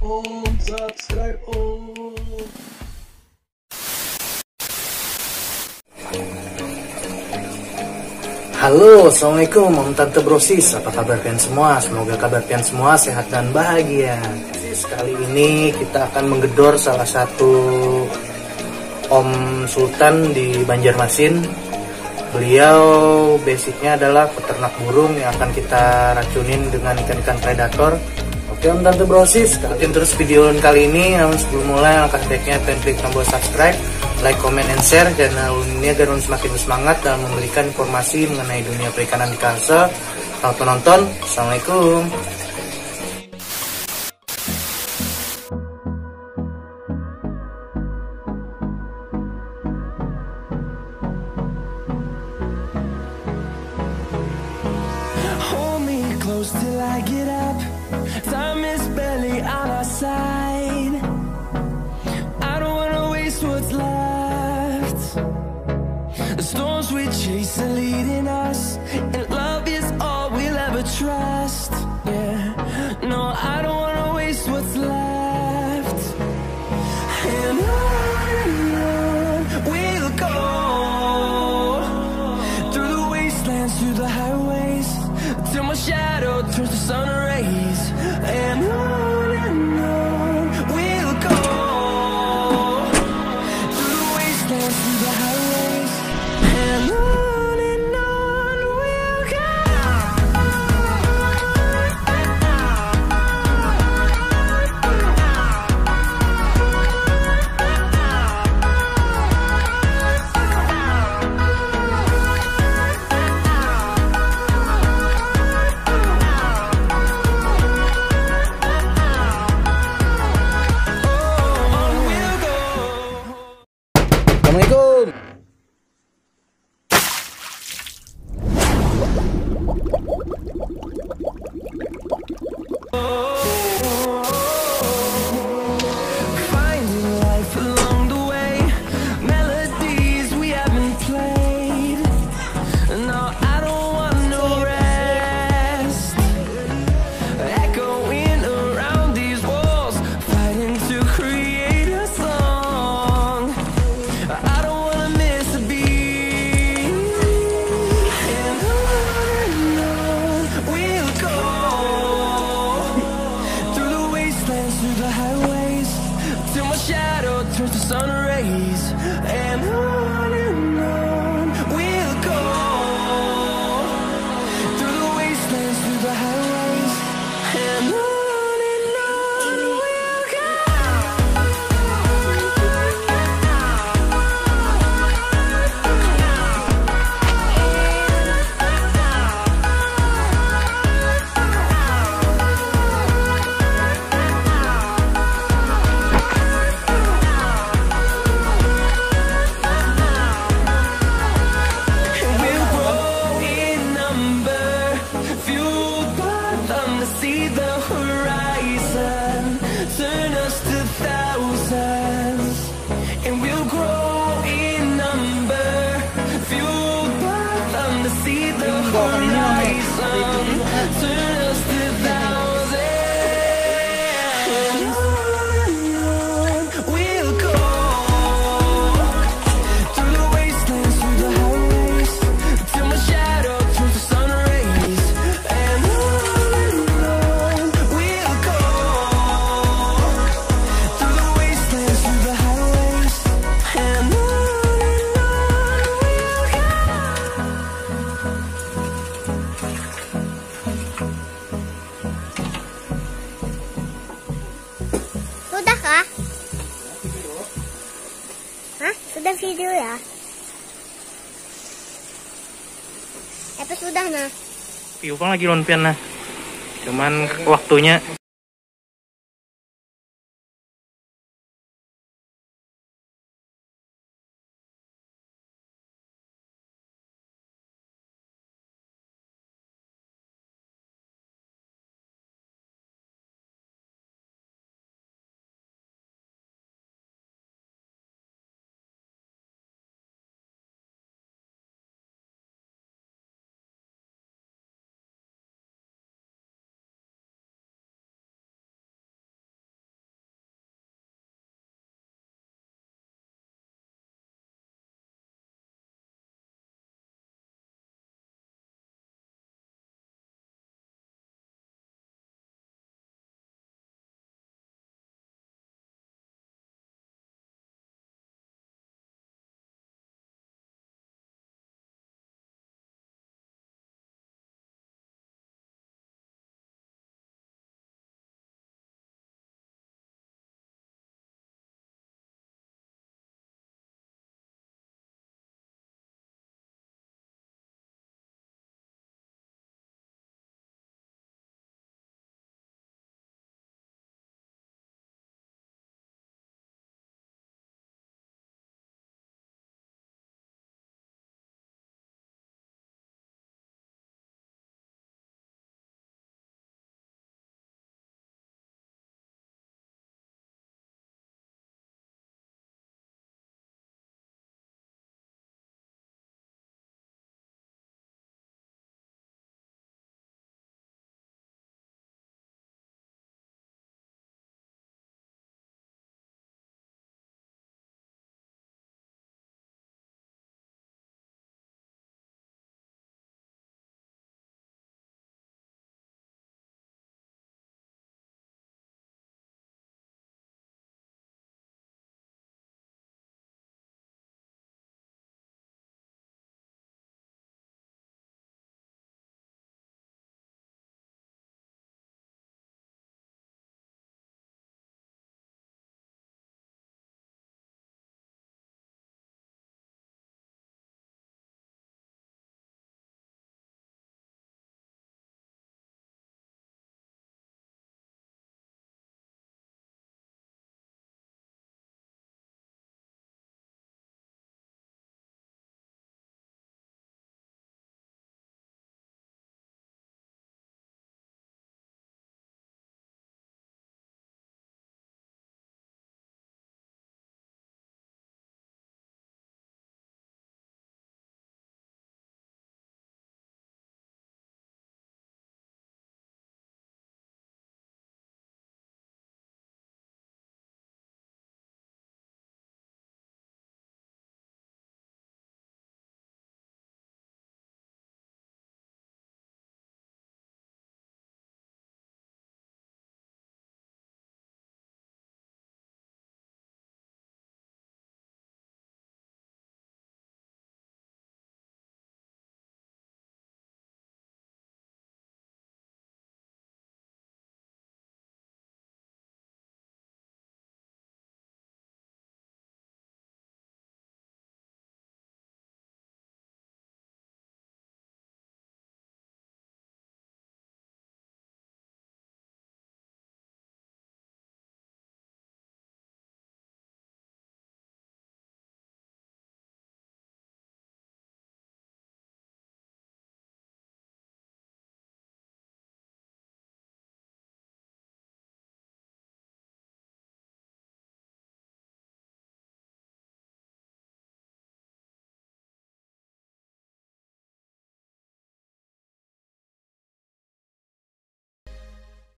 subscribe Halo, assalamualaikum om tante brosis, apa kabar kalian semua? Semoga kabar kalian semua sehat dan bahagia. Kali ini kita akan menggedor salah satu om sultan di Banjarmasin. Beliau basicnya adalah peternak burung yang akan kita racunin dengan ikan-ikan predator. Oke om tante brosis, ikutin terus video kali ini. Namun sebelum mulai, langkah baiknya klik tombol subscribe, like, comment, and share channel ini agar semakin bersemangat dalam memberikan informasi mengenai dunia perikanan di Kalsel. Selamat menonton, assalamualaikum. Hold me close till I get up. Time is barely on our side. I don't wanna waste what's left. The storms we chase are leading us, and love is all we'll ever trust. Yeah, no, I don't wanna waste what's left. And on we'll go, through the wastelands, through the highways, till my shadow turns to sun rays. And on we'll go, through the wastelands, through the highways. And on we'll go. Assalamualaikum. Finding life along the way, melodies we haven't played. No, I don't want no rest. Echoing around these walls, fighting to create a song. I don't wanna miss a beat. And on we'll go, through the wastelands, through the highways, till my shadow turns to sun rays. And on we'll go, through the wastelands, through the highways. And on we'll go. We'll grow in number, fueled by them to see the horizon, turn us to thousands. And we'll grow in number, fueled by them to see the horizon, turn us to thousands. And on we'll go, through the wastelands, through the highways, till my shadow turns to sun rays. And on we'll go, through the wastelands, through the highways. And on we'll go. Sudah kah? Hah? Sudah video ya? Apa sudah nah? Piupang lagi lonpian nah. Cuman waktunya